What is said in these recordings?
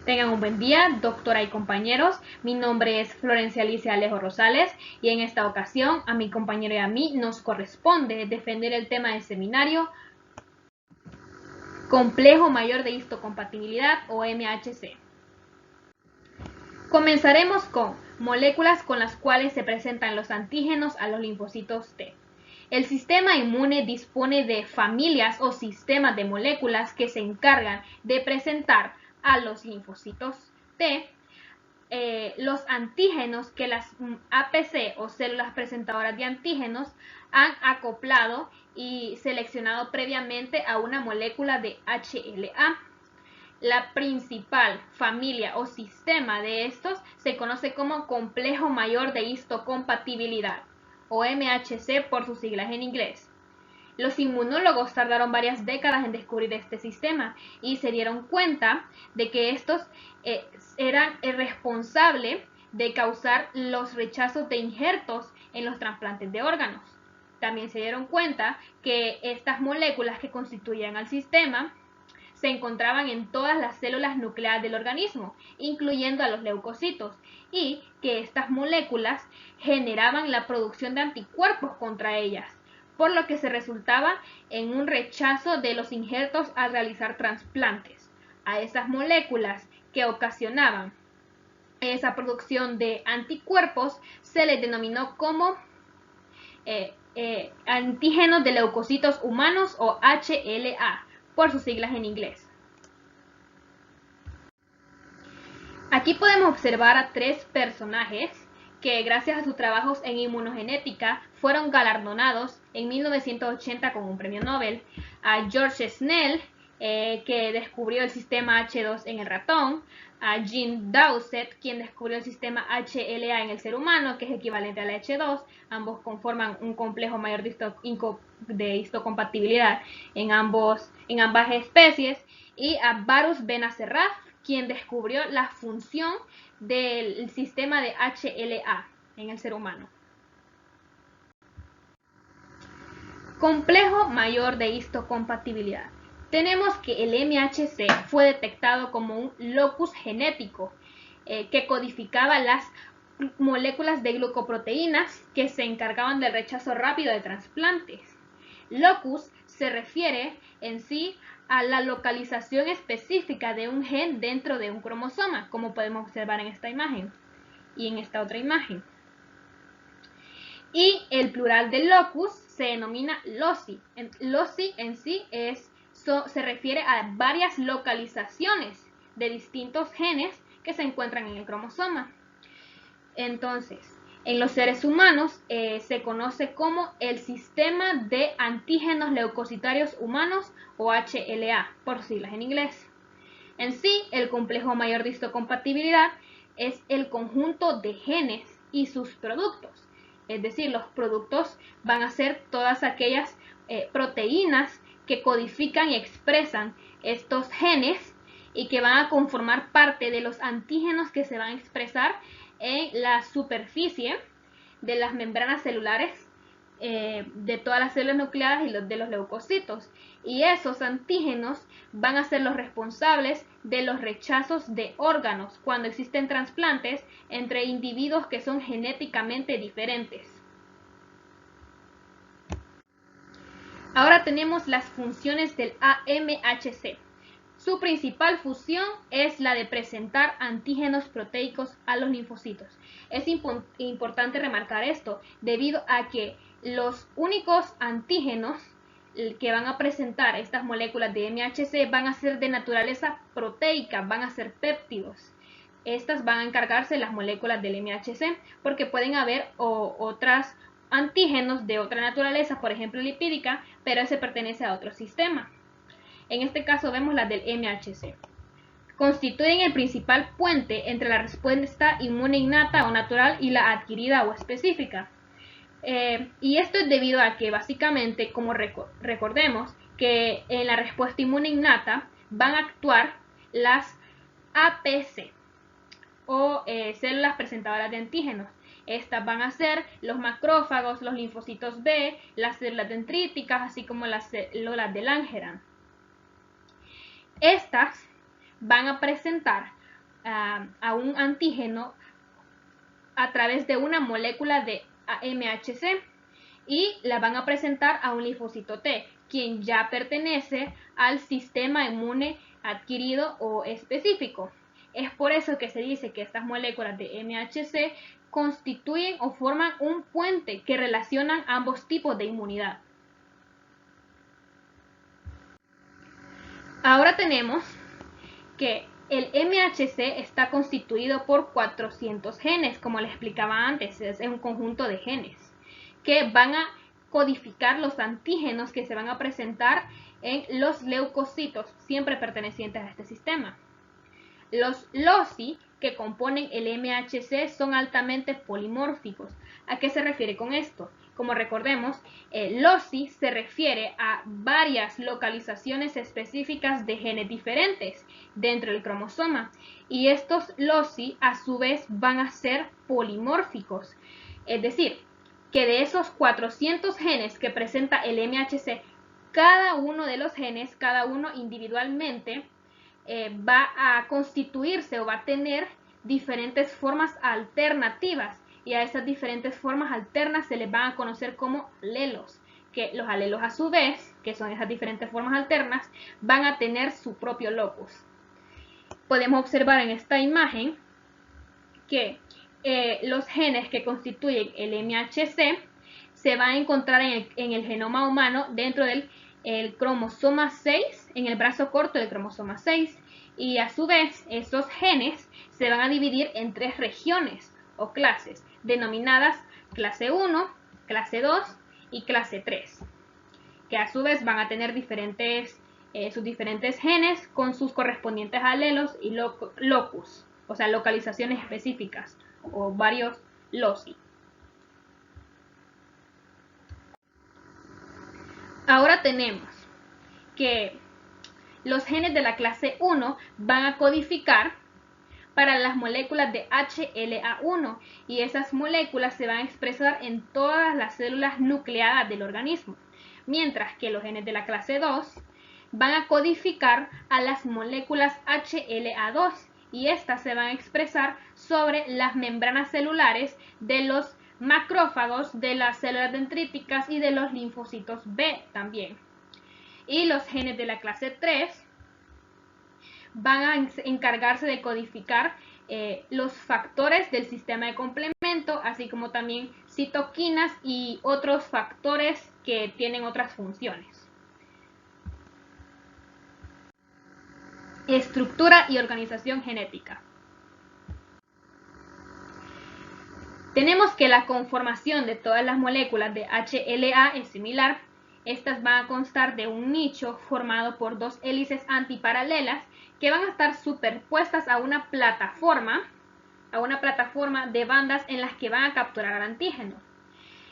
Tengan un buen día, doctora y compañeros. Mi nombre es Florencia Alicia Alejo Rosales y en esta ocasión a mi compañero y a mí nos corresponde defender el tema del seminario Complejo Mayor de Histocompatibilidad o MHC. Comenzaremos con moléculas con las cuales se presentan los antígenos a los linfocitos T. El sistema inmune dispone de familias o sistemas de moléculas que se encargan de presentar a los linfocitos T los antígenos que las APC o células presentadoras de antígenos han acoplado y seleccionado previamente a una molécula de HLA. La principal familia o sistema de estos se conoce como complejo mayor de histocompatibilidad o MHC por sus siglas en inglés. Los inmunólogos tardaron varias décadas en descubrir este sistema y se dieron cuenta de que estos eran responsables de causar los rechazos de injertos en los trasplantes de órganos. También se dieron cuenta que estas moléculas que constituían al sistema se encontraban en todas las células nucleares del organismo, incluyendo a los leucocitos, y que estas moléculas generaban la producción de anticuerpos contra ellas, por lo que se resultaba en un rechazo de los injertos al realizar trasplantes. A esas moléculas que ocasionaban esa producción de anticuerpos se les denominó como antígenos de leucocitos humanos o HLA, por sus siglas en inglés. Aquí podemos observar a tres personajes que gracias a sus trabajos en inmunogenética fueron galardonados en 1980 con un premio Nobel. A George Snell, que descubrió el sistema H2 en el ratón, a Jean Dowsett, quien descubrió el sistema HLA en el ser humano, que es equivalente al H2, ambos conforman un complejo mayor de histocompatibilidad en ambas especies, y a Varus Benacerraf, quien descubrió la función del sistema de HLA en el ser humano. Complejo mayor de histocompatibilidad. Tenemos que el MHC fue detectado como un locus genético que codificaba las moléculas de glucoproteínas que se encargaban del rechazo rápido de trasplantes. Locus se refiere en sí a la localización específica de un gen dentro de un cromosoma, como podemos observar en esta imagen y en esta otra imagen. Y el plural de locus se denomina loci. Loci en sí se refiere a varias localizaciones de distintos genes que se encuentran en el cromosoma. Entonces, en los seres humanos se conoce como el sistema de antígenos leucocitarios humanos o HLA, por siglas en inglés. En sí, el complejo mayor de histocompatibilidad es el conjunto de genes y sus productos. Es decir, los productos van a ser todas aquellas proteínas que codifican y expresan estos genes y que van a conformar parte de los antígenos que se van a expresar en la superficie de las membranas celulares de todas las células nucleares y de los leucocitos. Y esos antígenos van a ser los responsables de los rechazos de órganos cuando existen trasplantes entre individuos que son genéticamente diferentes. Ahora tenemos las funciones del AMHC. Su principal función es la de presentar antígenos proteicos a los linfocitos. Es importante remarcar esto debido a que los únicos antígenos que van a presentar estas moléculas de MHC van a ser de naturaleza proteica, van a ser péptidos. Estas van a encargarse de las moléculas del MHC porque pueden haber otras antígenos de otra naturaleza, por ejemplo lipídica, pero ese pertenece a otro sistema. En este caso vemos las del MHC. Constituyen el principal puente entre la respuesta inmune innata o natural y la adquirida o específica. Y esto es debido a que básicamente, como recordemos, que en la respuesta inmune innata van a actuar las APC o células presentadoras de antígenos. Estas van a ser los macrófagos, los linfocitos B, las células dendríticas, así como las células de Langerhans. Estas van a presentar a un antígeno a través de una molécula de MHC y la van a presentar a un linfocito T, quien ya pertenece al sistema inmune adquirido o específico. Es por eso que se dice que estas moléculas de MHC constituyen o forman un puente que relacionan ambos tipos de inmunidad. Ahora tenemos que el MHC está constituido por 400 genes, como les explicaba antes, es un conjunto de genes que van a codificar los antígenos que se van a presentar en los leucocitos, siempre pertenecientes a este sistema. Los LOCI que componen el MHC son altamente polimórficos. ¿A qué se refiere con esto? Como recordemos, el LOCI se refiere a varias localizaciones específicas de genes diferentes dentro del cromosoma y estos LOCI a su vez van a ser polimórficos. Es decir, que de esos 400 genes que presenta el MHC, cada uno de los genes, cada uno individualmente, va a constituirse o va a tener diferentes formas alternativas y a esas diferentes formas alternas se les van a conocer como alelos, que los alelos a su vez, que son esas diferentes formas alternas, van a tener su propio locus. Podemos observar en esta imagen que los genes que constituyen el MHC se van a encontrar en el genoma humano dentro del cromosoma 6, en el brazo corto del cromosoma 6, y a su vez esos genes se van a dividir en 3 regiones o clases, denominadas clase 1, clase 2 y clase 3, que a su vez van a tener sus diferentes genes con sus correspondientes alelos y locus, o sea, localizaciones específicas o varios loci. Ahora tenemos que los genes de la clase 1 van a codificar para las moléculas de HLA1 y esas moléculas se van a expresar en todas las células nucleadas del organismo, mientras que los genes de la clase 2 van a codificar a las moléculas HLA2 y estas se van a expresar sobre las membranas celulares de los macrófagos, de las células dendríticas y de los linfocitos B también. Y los genes de la clase 3 van a encargarse de codificar los factores del sistema de complemento, así como también citoquinas y otros factores que tienen otras funciones. Estructura y organización genética. Tenemos que la conformación de todas las moléculas de HLA es similar. Estas van a constar de un nicho formado por 2 hélices antiparalelas que van a estar superpuestas a una plataforma de bandas en las que van a capturar al antígeno.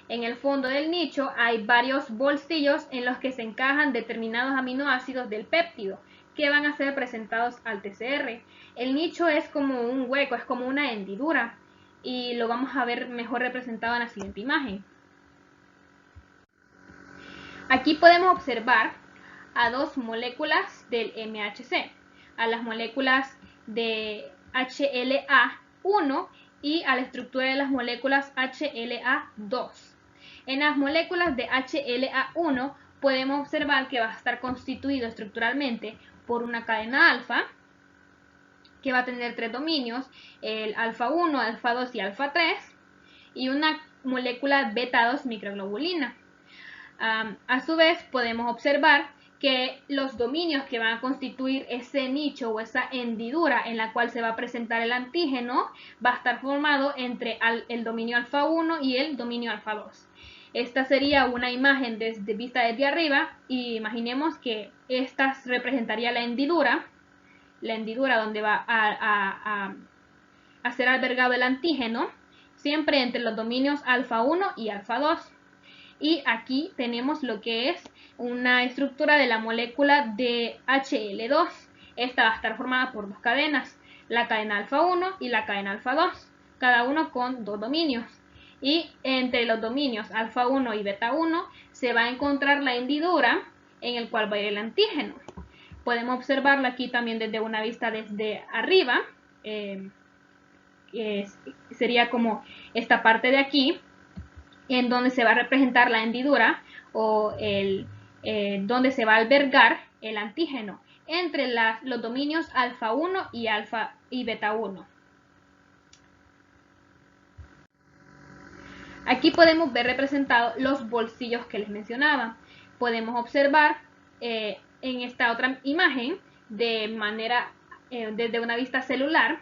En el fondo del nicho hay varios bolsillos en los que se encajan determinados aminoácidos del péptido que van a ser presentados al TCR. El nicho es como un hueco, es como una hendidura y lo vamos a ver mejor representado en la siguiente imagen. Aquí podemos observar a 2 moléculas del MHC, a las moléculas de HLA1 y a la estructura de las moléculas HLA2. En las moléculas de HLA1 podemos observar que va a estar constituido estructuralmente por una cadena alfa, que va a tener 3 dominios, el alfa 1, alfa 2 y alfa 3, y una molécula beta 2 microglobulina. A su vez podemos observar que los dominios que van a constituir ese nicho o esa hendidura en la cual se va a presentar el antígeno va a estar formado entre el dominio alfa 1 y el dominio alfa 2. Esta sería una imagen vista desde arriba y imaginemos que esta representaría la hendidura donde va a ser albergado el antígeno, siempre entre los dominios alfa 1 y alfa 2. Y aquí tenemos lo que es una estructura de la molécula de HL2. Esta va a estar formada por 2 cadenas, la cadena alfa 1 y la cadena alfa 2, cada uno con 2 dominios. Y entre los dominios alfa 1 y beta 1 se va a encontrar la hendidura en el cual va a ir el antígeno. Podemos observarlo aquí también desde una vista desde arriba, sería como esta parte de aquí, en donde se va a representar la hendidura o donde se va a albergar el antígeno entre los dominios alfa 1 y beta 1. Aquí podemos ver representados los bolsillos que les mencionaba. Podemos observar en esta otra imagen desde una vista celular,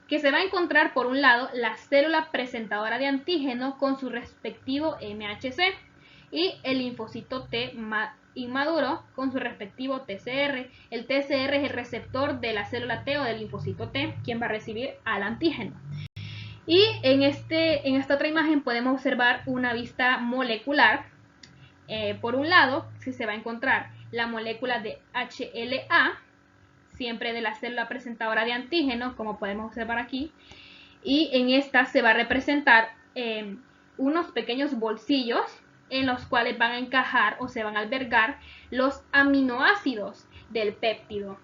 que se va a encontrar por un lado la célula presentadora de antígeno con su respectivo MHC y el linfocito T inmaduro con su respectivo TCR. El TCR es el receptor de la célula T o del linfocito T, quien va a recibir al antígeno. Y en esta otra imagen podemos observar una vista molecular. Por un lado, se va a encontrar la molécula de HLA, siempre de la célula presentadora de antígeno, como podemos observar aquí, y en esta se va a representar unos pequeños bolsillos en los cuales van a encajar o se van a albergar los aminoácidos del péptido.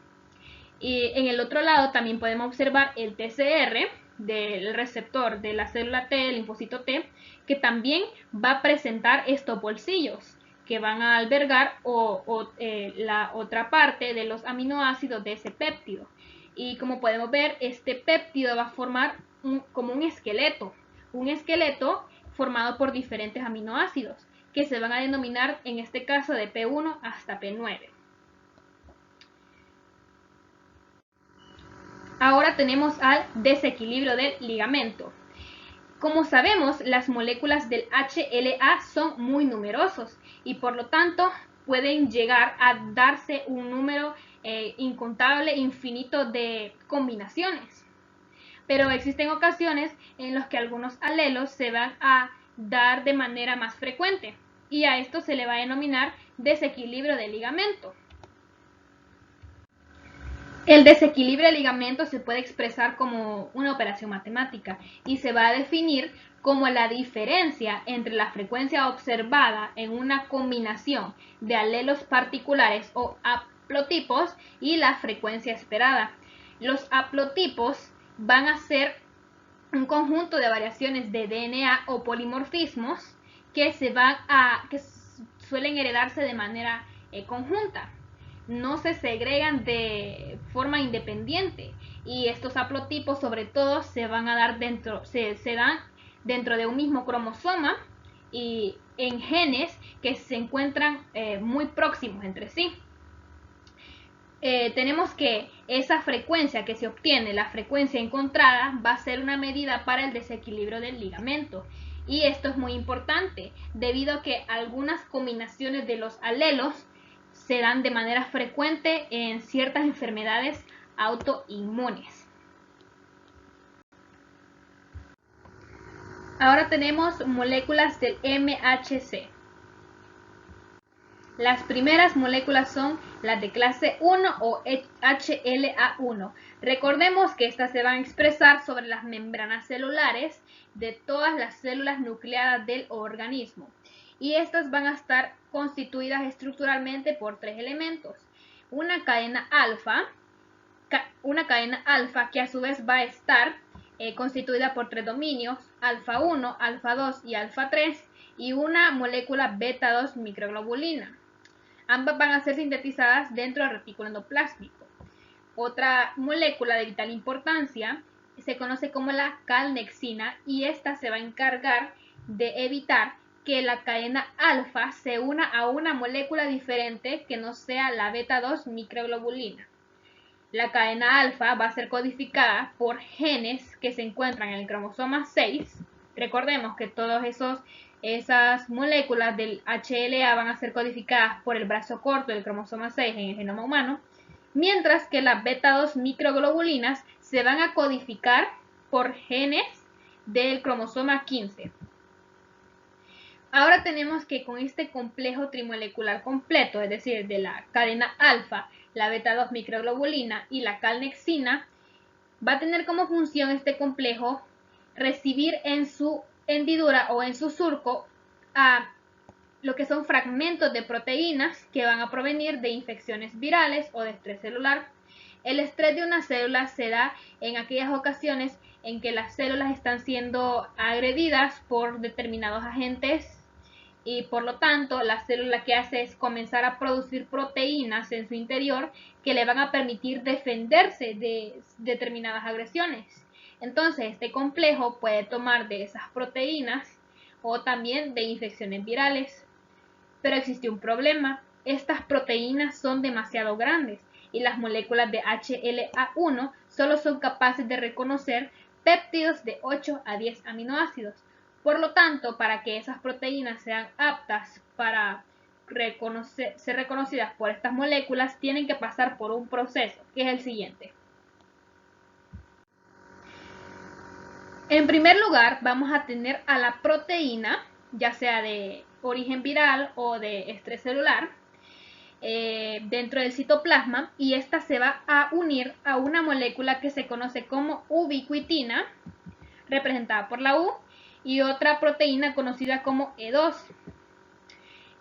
Y en el otro lado también podemos observar el TCR del receptor de la célula T, el linfocito T, que también va a presentar estos bolsillos que van a albergar la otra parte de los aminoácidos de ese péptido. Y como podemos ver, este péptido va a formar como un esqueleto formado por diferentes aminoácidos que se van a denominar en este caso de P1 hasta P9. Ahora tenemos al desequilibrio del ligamento. Como sabemos, las moléculas del HLA son muy numerosos y por lo tanto pueden llegar a darse un número incontable, infinito de combinaciones. Pero existen ocasiones en las que algunos alelos se van a dar de manera más frecuente y a esto se le va a denominar desequilibrio del ligamento. El desequilibrio del ligamento se puede expresar como una operación matemática y se va a definir como la diferencia entre la frecuencia observada en una combinación de alelos particulares o haplotipos y la frecuencia esperada. Los haplotipos van a ser un conjunto de variaciones de DNA o polimorfismos que suelen heredarse de manera conjunta. No se segregan de forma independiente y estos haplotipos sobre todo se dan dentro de un mismo cromosoma y en genes que se encuentran muy próximos entre sí. Tenemos que esa frecuencia que se obtiene, la frecuencia encontrada, va a ser una medida para el desequilibrio del ligamento. Y esto es muy importante debido a que algunas combinaciones de los alelos se dan de manera frecuente en ciertas enfermedades autoinmunes. Ahora tenemos moléculas del MHC. Las primeras moléculas son las de clase 1 o HLA1. Recordemos que estas se van a expresar sobre las membranas celulares de todas las células nucleadas del organismo. Y estas van a estar constituidas estructuralmente por tres elementos. Una cadena alfa que a su vez va a estar constituida por tres dominios, alfa 1, alfa 2 y alfa 3, y una molécula beta 2 microglobulina. Ambas van a ser sintetizadas dentro del retículo endoplásmico. Otra molécula de vital importancia se conoce como la calnexina y esta se va a encargar de evitar que la cadena alfa se una a una molécula diferente que no sea la beta 2 microglobulina. La cadena alfa va a ser codificada por genes que se encuentran en el cromosoma 6. Recordemos que todas esas moléculas del HLA van a ser codificadas por el brazo corto del cromosoma 6 en el genoma humano, mientras que las beta 2 microglobulinas se van a codificar por genes del cromosoma 15. Ahora tenemos que con este complejo trimolecular completo, es decir, de la cadena alfa, la beta 2 microglobulina y la calnexina, va a tener como función este complejo recibir en su hendidura o en su surco a lo que son fragmentos de proteínas que van a provenir de infecciones virales o de estrés celular. El estrés de una célula se da en aquellas ocasiones en que las células están siendo agredidas por determinados agentes y por lo tanto la célula que hace es comenzar a producir proteínas en su interior que le van a permitir defenderse de determinadas agresiones. Entonces este complejo puede tomar de esas proteínas o también de infecciones virales. Pero existe un problema: estas proteínas son demasiado grandes y las moléculas de HLA1 solo son capaces de reconocer péptidos de 8 a 10 aminoácidos. Por lo tanto, para que esas proteínas sean aptas para ser reconocidas por estas moléculas, tienen que pasar por un proceso, que es el siguiente. En primer lugar, vamos a tener a la proteína, ya sea de origen viral o de estrés celular, dentro del citoplasma, y esta se va a unir a una molécula que se conoce como ubiquitina, representada por la U, y otra proteína conocida como E2.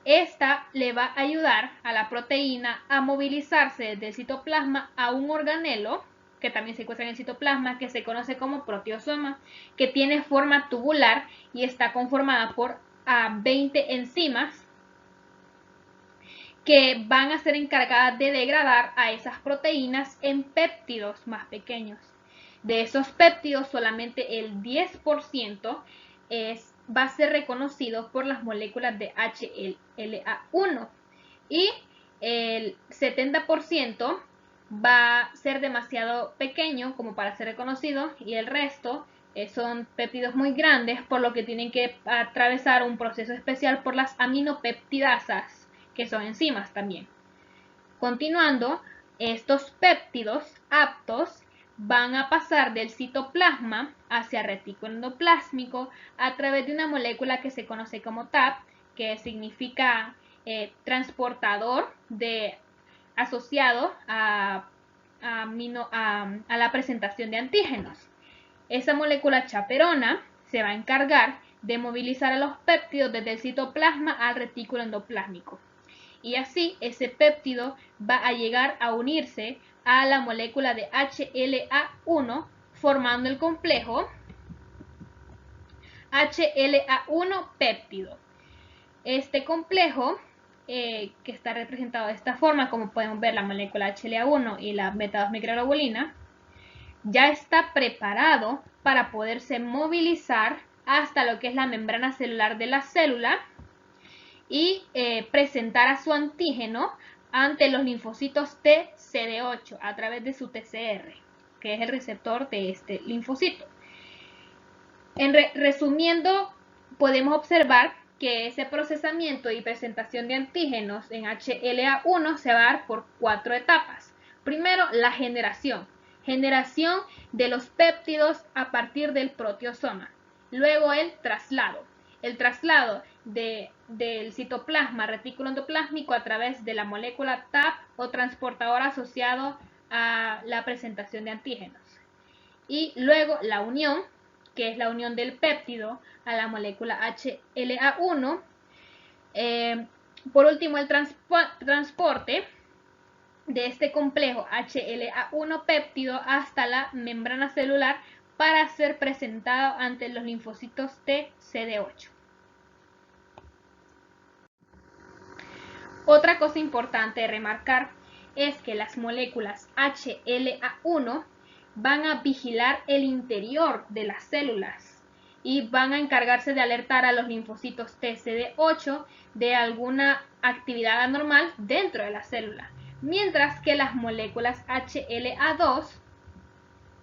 Esta le va a ayudar a la proteína a movilizarse desde el citoplasma a un organelo que también se encuentra en el citoplasma, que se conoce como proteosoma, que tiene forma tubular y está conformada por 20 enzimas que van a ser encargadas de degradar a esas proteínas en péptidos más pequeños. De esos péptidos, solamente el 10% va a ser reconocido por las moléculas de HLA1 y el 70% va a ser demasiado pequeño como para ser reconocido, y el resto son péptidos muy grandes, por lo que tienen que atravesar un proceso especial por las aminopeptidasas, que son enzimas también. Continuando, estos péptidos aptos van a pasar del citoplasma hacia el retículo endoplásmico a través de una molécula que se conoce como TAP, que significa transportador asociado a la presentación de antígenos. Esa molécula chaperona se va a encargar de movilizar a los péptidos desde el citoplasma al retículo endoplásmico. Y así ese péptido va a llegar a unirse a la molécula de HLA1, formando el complejo HLA1 péptido. Este complejo, que está representado de esta forma, como podemos ver la molécula HLA1 y la beta-2-microglobulina, ya está preparado para poderse movilizar hasta lo que es la membrana celular de la célula y presentar a su antígeno ante los linfocitos T CD8 a través de su TCR, que es el receptor de este linfocito. Resumiendo, podemos observar que ese procesamiento y presentación de antígenos en HLA1 se va a dar por 4 etapas. Primero, la generación de los péptidos a partir del proteosoma. Luego, el traslado del citoplasma retículo endoplásmico a través de la molécula TAP o transportador asociado a la presentación de antígenos. Y luego la unión, que es la unión del péptido a la molécula HLA1. Por último, el transporte de este complejo HLA1 péptido hasta la membrana celular para ser presentado ante los linfocitos T CD8. Otra cosa importante de remarcar es que las moléculas HLA1 van a vigilar el interior de las células y van a encargarse de alertar a los linfocitos TCD8 de alguna actividad anormal dentro de la célula, mientras que las moléculas HLA2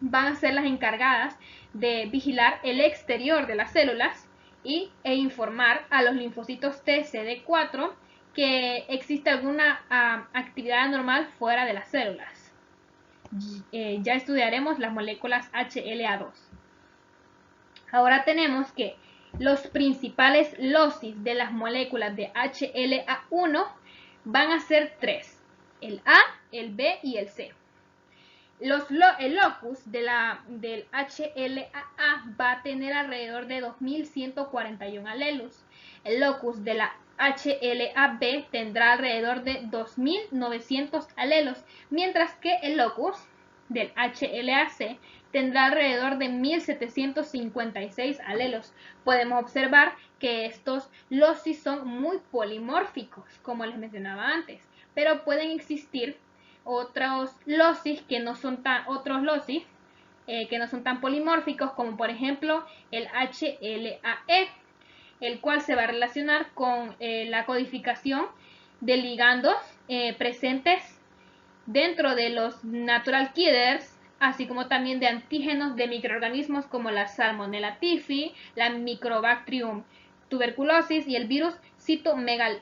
van a ser las encargadas de vigilar el exterior de las células e informar a los linfocitos TCD4 que existe alguna actividad anormal fuera de las células. Ya estudiaremos las moléculas HLA2. Ahora tenemos que los principales locis de las moléculas de HLA1 van a ser 3: el A, el B y el C. El locus del HLA-A va a tener alrededor de 2141 alelos. El locus de la HLA-B tendrá alrededor de 2900 alelos, mientras que el locus del HLA-C tendrá alrededor de 1756 alelos. Podemos observar que estos locis son muy polimórficos, como les mencionaba antes, pero pueden existir otros locis que no son tan polimórficos, como por ejemplo el HLA-E, el cual se va a relacionar con la codificación de ligandos presentes dentro de los natural killers, así como también de antígenos de microorganismos como la Salmonella typhi, la Microbacterium tuberculosis y el virus citomegálico.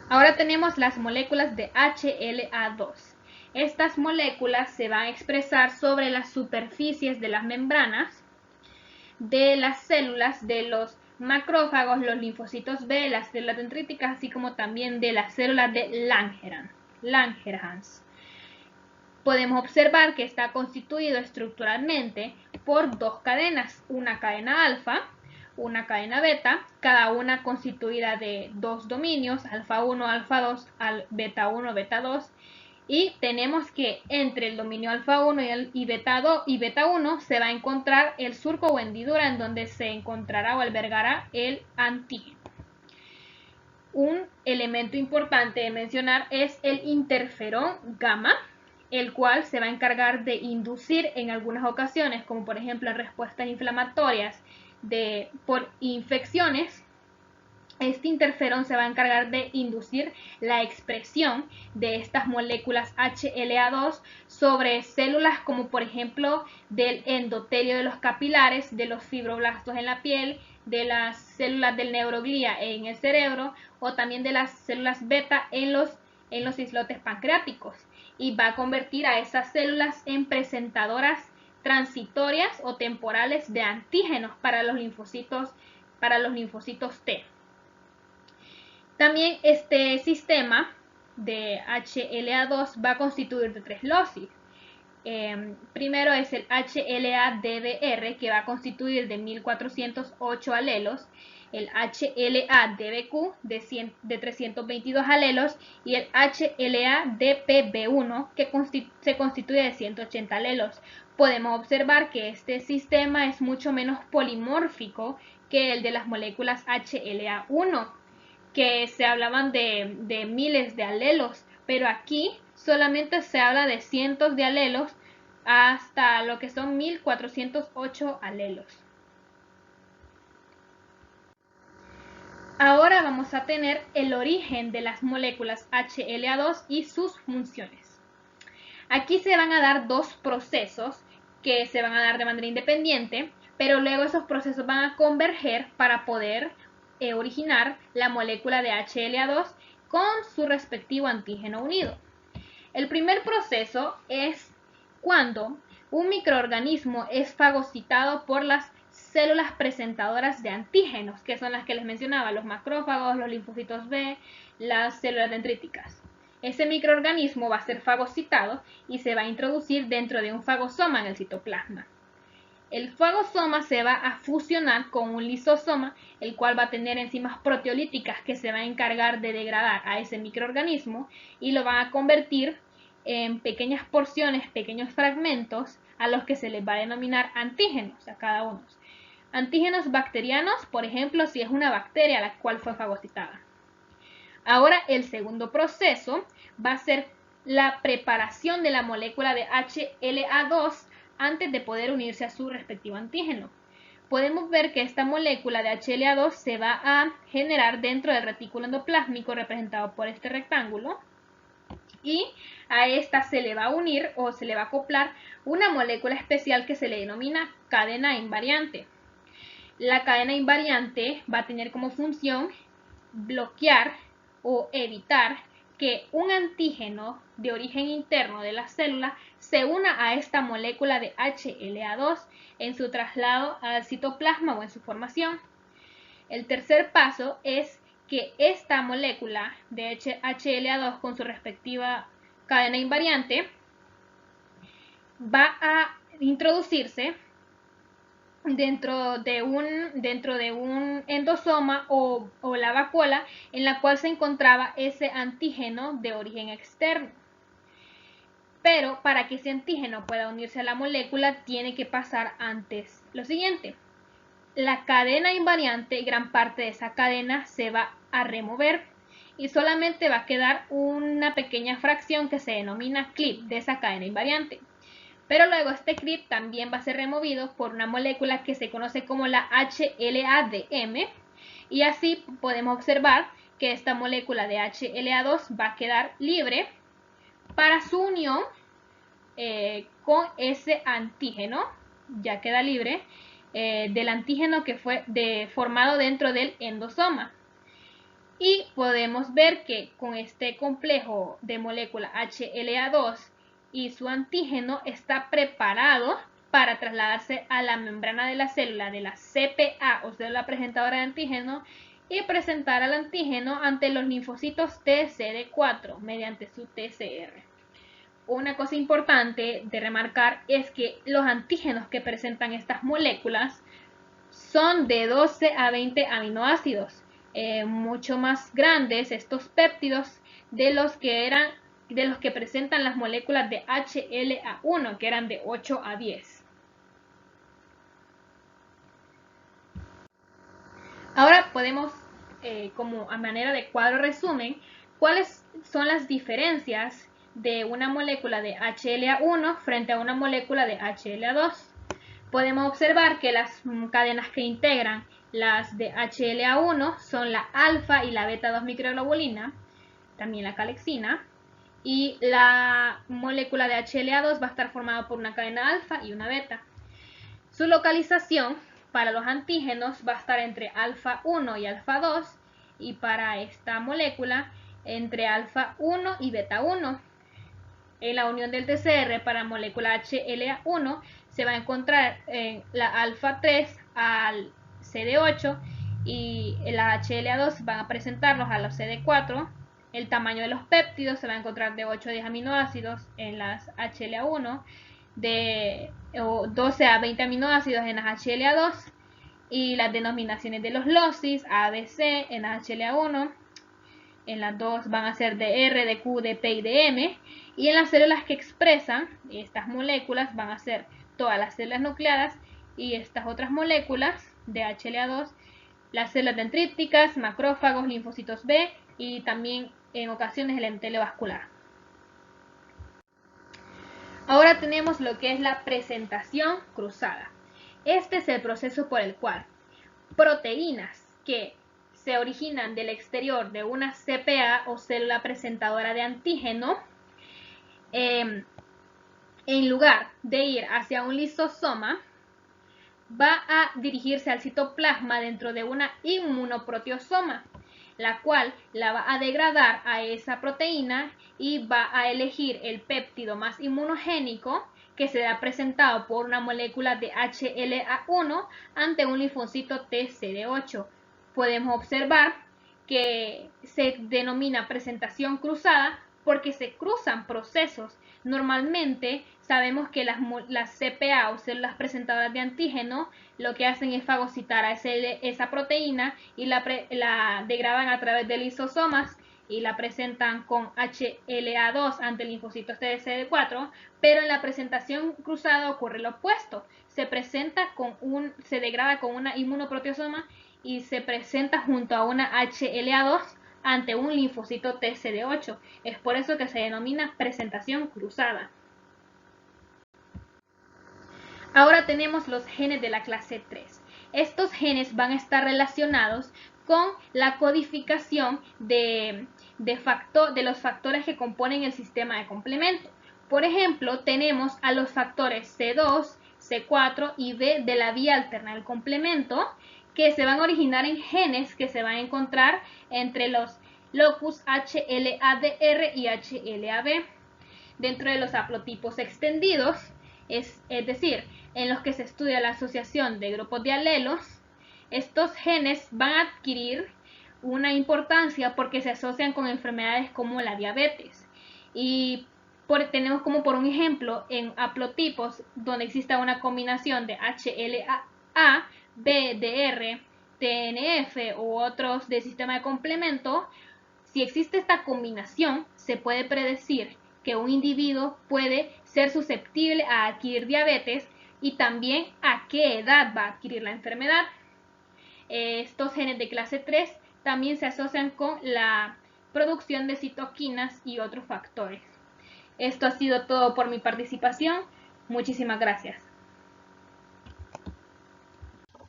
Ahora tenemos las moléculas de HLA2. Estas moléculas se van a expresar sobre las superficies de las membranas de las células de los macrófagos, los linfocitos B, las células dendríticas, así como también de las células de Langerhans. Podemos observar que está constituido estructuralmente por dos cadenas, una cadena alfa, una cadena beta, cada una constituida de dos dominios, alfa 1, alfa 2, beta 1, beta 2, y tenemos que entre el dominio alfa 1 y beta 2 y beta 1 se va a encontrar el surco o hendidura en donde se encontrará o albergará el antígeno. Un elemento importante de mencionar es el interferón gamma, el cual se va a encargar de inducir en algunas ocasiones, como por ejemplo en respuestas inflamatorias por infecciones. Este interferón se va a encargar de inducir la expresión de estas moléculas HLA2 sobre células como por ejemplo del endotelio de los capilares, de los fibroblastos en la piel, de las células del neuroglía en el cerebro o también de las células beta en los islotes pancreáticos, y va a convertir a esas células en presentadoras transitorias o temporales de antígenos para los linfocitos T. También este sistema de HLA2 va a constituir de tres locis. Primero es el HLA-DBR, que va a constituir de 1408 alelos, el HLA-DBQ de 322 alelos y el HLA-DPB1 que se constituye de 180 alelos. Podemos observar que este sistema es mucho menos polimórfico que el de las moléculas HLA1, que se hablaban de miles de alelos, pero aquí solamente se habla de cientos de alelos hasta lo que son 1408 alelos. Ahora vamos a tener el origen de las moléculas HLA2 y sus funciones. Aquí se van a dar dos procesos que se van a dar de manera independiente, pero luego esos procesos van a converger para poder originar la molécula de HLA2 con su respectivo antígeno unido. El primer proceso es cuando un microorganismo es fagocitado por las células presentadoras de antígenos, que son las que les mencionaba, los macrófagos, los linfocitos B, las células dendríticas. Ese microorganismo va a ser fagocitado y se va a introducir dentro de un fagosoma en el citoplasma. El fagosoma se va a fusionar con un lisosoma, el cual va a tener enzimas proteolíticas que se van a encargar de degradar a ese microorganismo y lo van a convertir en pequeñas porciones, pequeños fragmentos, a los que se les va a denominar antígenos a cada uno. Antígenos bacterianos, por ejemplo, si es una bacteria la cual fue fagocitada. Ahora el segundo proceso va a ser la preparación de la molécula de HLA2 antes de poder unirse a su respectivo antígeno. Podemos ver que esta molécula de HLA2 se va a generar dentro del retículo endoplásmico representado por este rectángulo, y a esta se le va a unir o se le va a acoplar una molécula especial que se le denomina cadena invariante. La cadena invariante va a tener como función bloquear o evitar que un antígeno de origen interno de la célula se una a esta molécula de HLA2 en su traslado al citoplasma o en su formación. El tercer paso es que esta molécula de HLA2 con su respectiva cadena invariante va a introducirse dentro de un endosoma o la vacuola en la cual se encontraba ese antígeno de origen externo. Pero para que ese antígeno pueda unirse a la molécula tiene que pasar antes lo siguiente. La cadena invariante, gran parte de esa cadena se va a remover y solamente va a quedar una pequeña fracción que se denomina clip de esa cadena invariante. Pero luego este clip también va a ser removido por una molécula que se conoce como la HLA-DM y así podemos observar que esta molécula de HLA2 va a quedar libre para su unión con ese antígeno. Ya queda libre del antígeno que fue formado dentro del endosoma. Y podemos ver que con este complejo de molécula HLA2 y su antígeno está preparado para trasladarse a la membrana de la célula de la CPA o célula presentadora de antígeno y presentar al antígeno ante los linfocitos TCD4 mediante su TCR. Una cosa importante de remarcar es que los antígenos que presentan estas moléculas son de 12 a 20 aminoácidos, mucho más grandes estos péptidos de los que presentan las moléculas de HLA1, que eran de 8 a 10. Ahora podemos, como a manera de cuadro resumen, cuáles son las diferencias de una molécula de HLA1 frente a una molécula de HLA2. Podemos observar que las cadenas que integran las de HLA1 son la alfa y la beta 2 microglobulina, también la calexina, y la molécula de HLA2 va a estar formada por una cadena alfa y una beta. Su localización para los antígenos va a estar entre alfa 1 y alfa 2 y para esta molécula entre alfa 1 y beta 1. En la unión del TCR para molécula HLA1 se va a encontrar en la alfa 3 al CD8 y la HLA2 van a presentarlos a los CD4. El tamaño de los péptidos se va a encontrar de 8 a 10 aminoácidos en las HLA1, de 12 a 20 aminoácidos en las HLA2 y las denominaciones de los locis ABC en las HLA1. En las dos van a ser de R, de Q, de P y de M. Y en las células que expresan estas moléculas van a ser todas las células nucleadas y estas otras moléculas de HLA2, las células dendríticas, macrófagos, linfocitos B y también en ocasiones el endotelio vascular. Ahora tenemos lo que es la presentación cruzada. Este es el proceso por el cual proteínas que se originan del exterior de una CPA o célula presentadora de antígeno, en lugar de ir hacia un lisosoma, va a dirigirse al citoplasma dentro de una inmunoproteosoma, la cual la va a degradar a esa proteína y va a elegir el péptido más inmunogénico que será presentado por una molécula de HLA1 ante un linfocito TCD8. Podemos observar que se denomina presentación cruzada porque se cruzan procesos. Normalmente sabemos que las CPA o células presentadoras de antígeno lo que hacen es fagocitar a esa proteína y la degradan a través de lisosomas y la presentan con HLA2 ante linfocitos TCD4, pero en la presentación cruzada ocurre lo opuesto. Se degrada con una inmunoproteosoma y se presenta junto a una HLA2 ante un linfocito TCD8. Es por eso que se denomina presentación cruzada. Ahora tenemos los genes de la clase 3. Estos genes van a estar relacionados con la codificación de los factores que componen el sistema de complemento. Por ejemplo, tenemos a los factores C2, C4 y B de la vía alterna del complemento, que se van a originar en genes que se van a encontrar entre los locus HLA-DR y HLA-B. Dentro de los haplotipos extendidos, es decir, en los que se estudia la asociación de grupos de alelos, estos genes van a adquirir una importancia porque se asocian con enfermedades como la diabetes. Y tenemos como por un ejemplo en haplotipos donde exista una combinación de HLA A, B, DR, TNF u otros del sistema de complemento, si existe esta combinación, se puede predecir que un individuo puede ser susceptible a adquirir diabetes y también a qué edad va a adquirir la enfermedad. Estos genes de clase 3 también se asocian con la producción de citoquinas y otros factores. Esto ha sido todo por mi participación. Muchísimas gracias.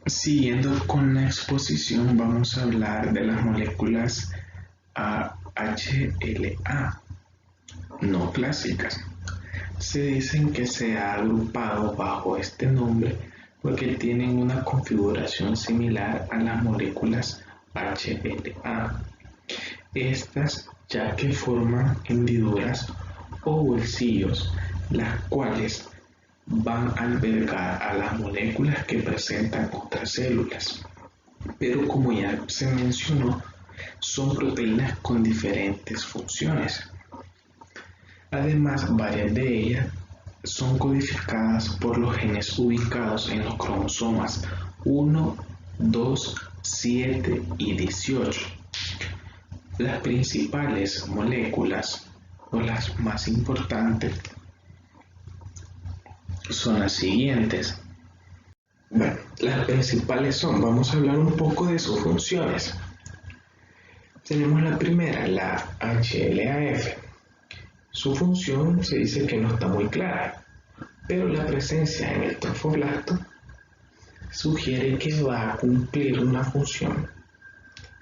Siguiendo con la exposición, vamos a hablar de las moléculas AHLA no clásicas. Se dicen que se ha agrupado bajo este nombre porque tienen una configuración similar a las moléculas HLA. Estas ya que forman hendiduras o bolsillos, las cuales van a albergar a las moléculas que presentan otras células. Pero como ya se mencionó, son proteínas con diferentes funciones. Además, varias de ellas son codificadas por los genes ubicados en los cromosomas 1, 2, 7 y 18. Las principales moléculas, o las más importantes, son las siguientes. Bueno, las principales vamos a hablar un poco de sus funciones. Tenemos la primera, la HLA-F. Su función se dice que no está muy clara, pero la presencia en el trofoblasto sugiere que va a cumplir una función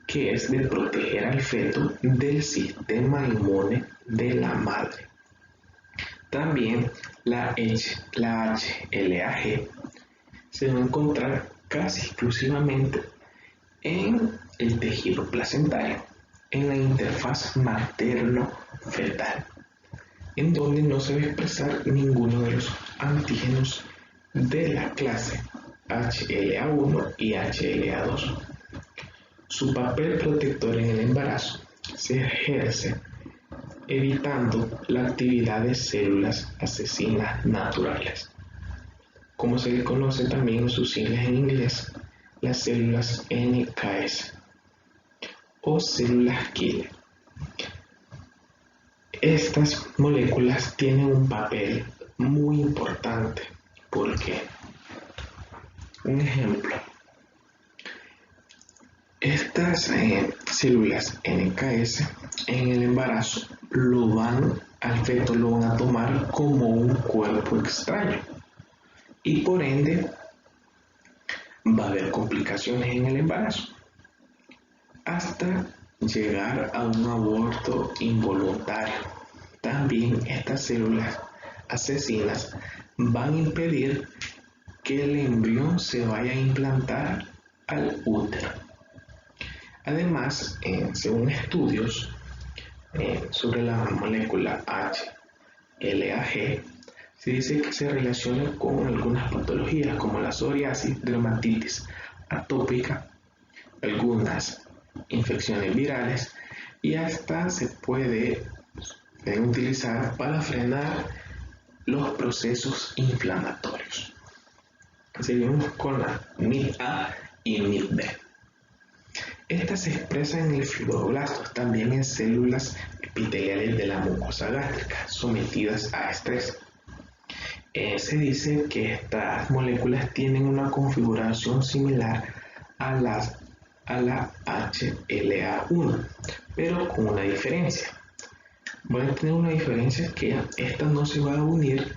que es de proteger al feto del sistema inmune de la madre. También la HLA-G se va a encontrar casi exclusivamente en el tejido placentario, en la interfaz materno-fetal, en donde no se va a expresar ninguno de los antígenos de la clase HLA1 y HLA2. Su papel protector en el embarazo se ejerce evitando la actividad de células asesinas naturales, como se le conoce también en sus siglas en inglés, las células NKS o células killer. Estas moléculas tienen un papel muy importante porque, un ejemplo, estas células NKS en el embarazo al feto lo van a tomar como un cuerpo extraño y por ende va a haber complicaciones en el embarazo hasta llegar a un aborto involuntario. También estas células asesinas van a impedir que el embrión se vaya a implantar al útero. Además, según estudios sobre la molécula HLA-G, se dice que se relaciona con algunas patologías como la psoriasis, dermatitis atópica, algunas infecciones virales y hasta se puede utilizar para frenar los procesos inflamatorios. Seguimos con la MIB-A y MIB-B. Estas se expresan en el fibroblasto, también en células epiteliales de la mucosa gástrica sometidas a estrés. Se dice que estas moléculas tienen una configuración similar a la HLA1, pero con una diferencia. Van a tener una diferencia que esta no se va a unir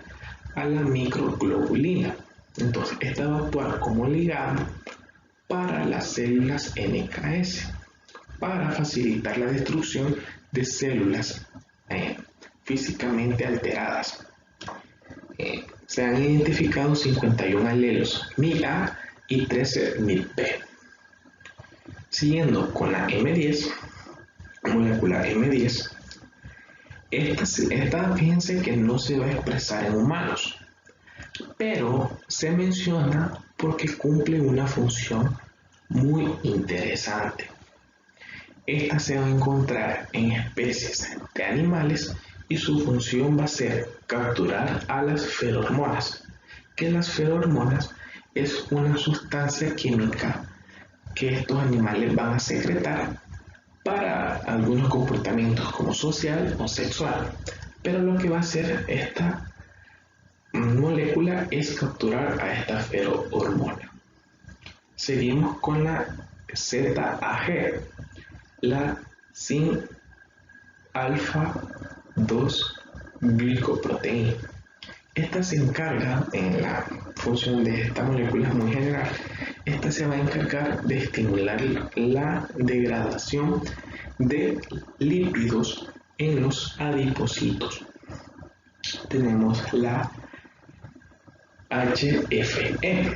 a la microglobulina. Entonces, esta va a actuar como ligado para las células NKS, para facilitar la destrucción de células físicamente alteradas. Se han identificado 51 alelos MIB-A y 13 MIB-B. Siguiendo con la M10, molécula M10, esta fíjense que no se va a expresar en humanos, pero se menciona porque cumple una función muy interesante. Esta se va a encontrar en especies de animales y su función va a ser capturar a las ferormonas, que las ferormonas es una sustancia química que estos animales van a secretar para algunos comportamientos como social o sexual. Pero lo que va a hacer esta molécula es capturar a esta ferohormona. Seguimos con la ZAG, la sin alfa 2 glicoproteína. Esta se encarga, en la función de esta molécula es muy general, esta se va a encargar de estimular la degradación de lípidos en los adipocitos. Tenemos la HFE,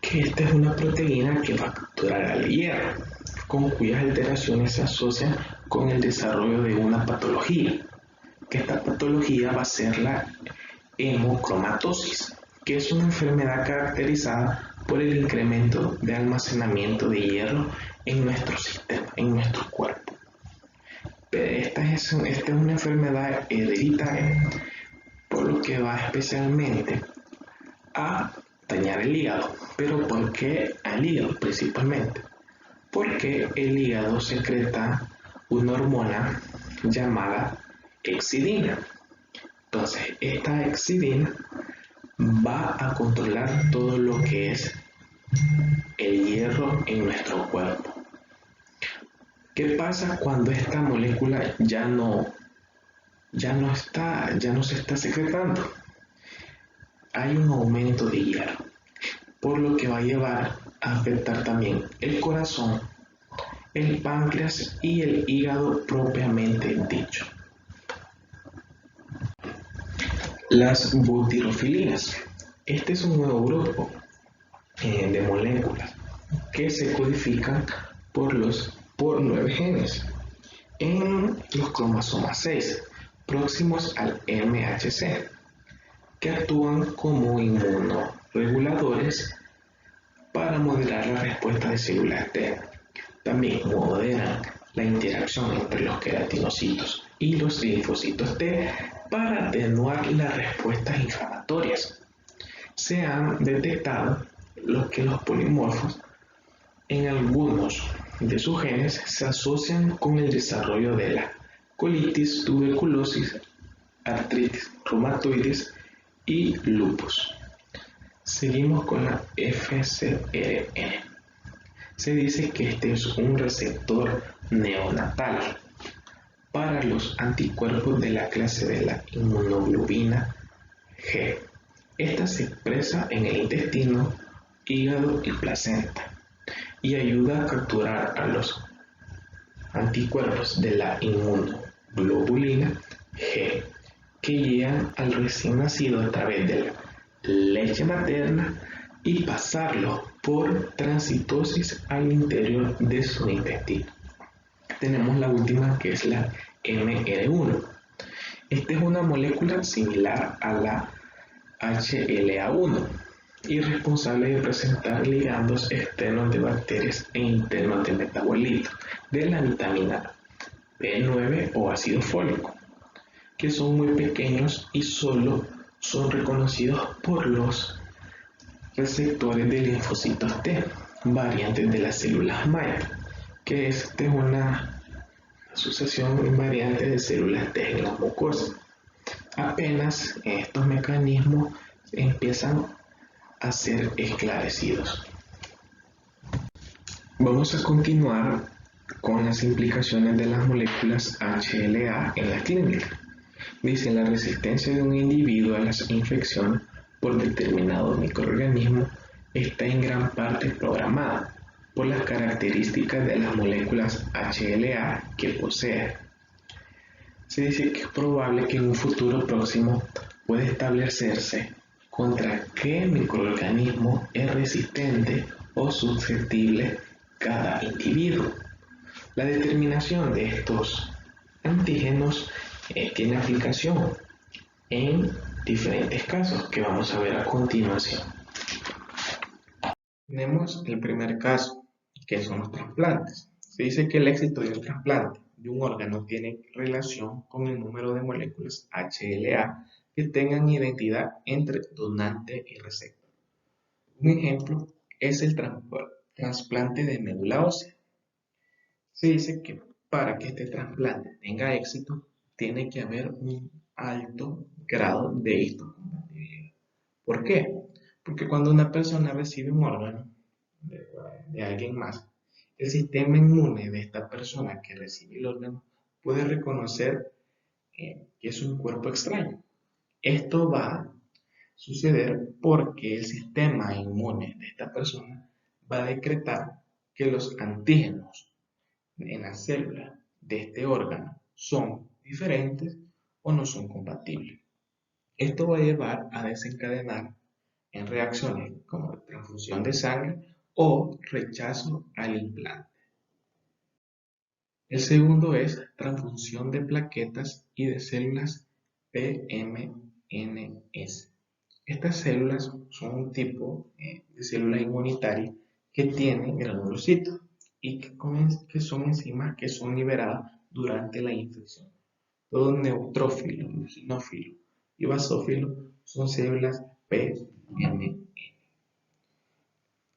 que esta es una proteína que va a capturar al hierro, con cuyas alteraciones se asocian con el desarrollo de una patología, que esta patología va a ser la hemocromatosis, que es una enfermedad caracterizada por el incremento de almacenamiento de hierro en nuestro sistema, en nuestro cuerpo. Esta es una enfermedad hereditaria, por lo que va especialmente a dañar el hígado. ¿Pero por qué al hígado principalmente? Porque el hígado secreta una hormona llamada exidina. Entonces, esta exidina va a controlar todo lo que es el hierro en nuestro cuerpo. ¿Qué pasa cuando esta molécula ya no se está secretando? Hay un aumento de hierro, por lo que va a llevar a afectar también el corazón, el páncreas y el hígado propiamente dicho. Las butirofilinas. Este es un nuevo grupo de moléculas que se codifican por 9 genes en los cromosomas 6, próximos al MHC, que actúan como inmunoreguladores para moderar la respuesta de células T. También moderan la interacción entre los queratinocitos y los linfocitos T para atenuar las respuestas inflamatorias. Se han detectado que los polimorfos en algunos de sus genes se asocian con el desarrollo de la colitis, tuberculosis, artritis reumatoides y lupus. Seguimos con la FcRn. Se dice que este es un receptor neonatal para los anticuerpos de la clase de la inmunoglobulina G. Esta se expresa en el intestino, hígado y placenta y ayuda a capturar a los anticuerpos de la inmunoglobulina G que llegan al recién nacido a través de la leche materna y pasarlo por transitosis al interior de su intestino. Tenemos la última, que es la MR1. Esta es una molécula similar a la HLA1 y responsable de presentar ligandos externos de bacterias e internos de metabolitos de la vitamina B9 o ácido fólico, que son muy pequeños y solo son reconocidos por los receptores de linfocitos T, variantes de las células Maya, que es una asociación invariante de células T en la mucosa. Apenas estos mecanismos empiezan a ser esclarecidos. Vamos a continuar con las implicaciones de las moléculas HLA en la clínica. Dice: la resistencia de un individuo a las infecciones por determinado microorganismo está en gran parte programada por las características de las moléculas HLA que posee. Se dice que es probable que en un futuro próximo pueda establecerse contra qué microorganismo es resistente o susceptible cada individuo. La determinación de estos antígenos tiene aplicación en diferentes casos que vamos a ver a continuación. Tenemos el primer caso, que son los trasplantes. Se dice que el éxito de un trasplante de un órgano tiene relación con el número de moléculas HLA que tengan identidad entre donante y receptor. Un ejemplo es el trasplante de médula ósea. Se dice que para que este trasplante tenga éxito, tiene que haber un alto grado de histocompatibilidad. ¿Por qué? Porque cuando una persona recibe un órgano de, de alguien más, el sistema inmune de esta persona que recibe el órgano puede reconocer que es un cuerpo extraño. Esto va a suceder porque el sistema inmune de esta persona va a decretar que los antígenos en la célula de este órgano son diferentes o no son compatibles. Esto va a llevar a desencadenar en reacciones como transfusión de sangre o rechazo al implante. El segundo es transfusión de plaquetas y de células PMNS. Estas células son un tipo de célula inmunitaria que tienen granulocitos y que son enzimas que son liberadas durante la infección. Todo neutrófilo, eosinófilo y basófilo son células PMN.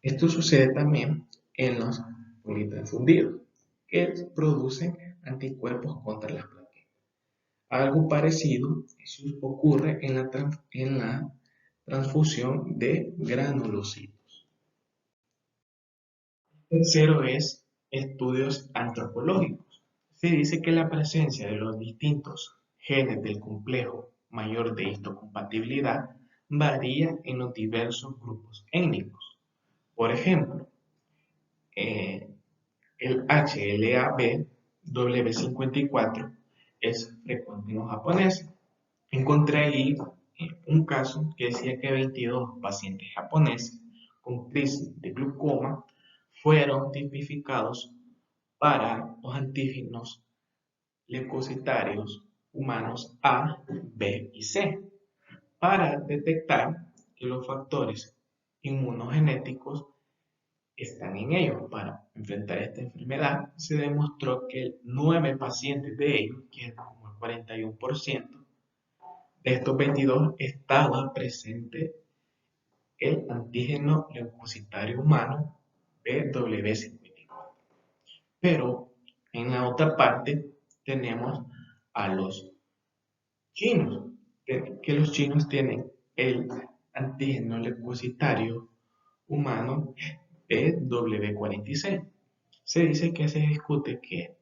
Esto sucede también en los politransfundidos, que producen anticuerpos contra las plaquetas. Algo parecido ocurre en la transfusión de granulocitos. Tercero es estudios antropológicos. Se dice que la presencia de los distintos genes del complejo mayor de histocompatibilidad varía en los diversos grupos étnicos. Por ejemplo, eh, el HLA-B W54 es frecuente en los japoneses. Encontré ahí un caso que decía que 22 pacientes japoneses con crisis de glaucoma fueron tipificados para los antígenos leucocitarios humanos A, B y C para detectar que los factores inmunogenéticos están en ellos. Para enfrentar esta enfermedad se demostró que 9 pacientes de ellos, que es como el 41%, de estos 22 estaba presente el antígeno leucocitario humano BW54. Pero en la otra parte tenemos a los chinos, que los chinos tienen el antígeno leucocitario humano BW46. Se dice que se discute que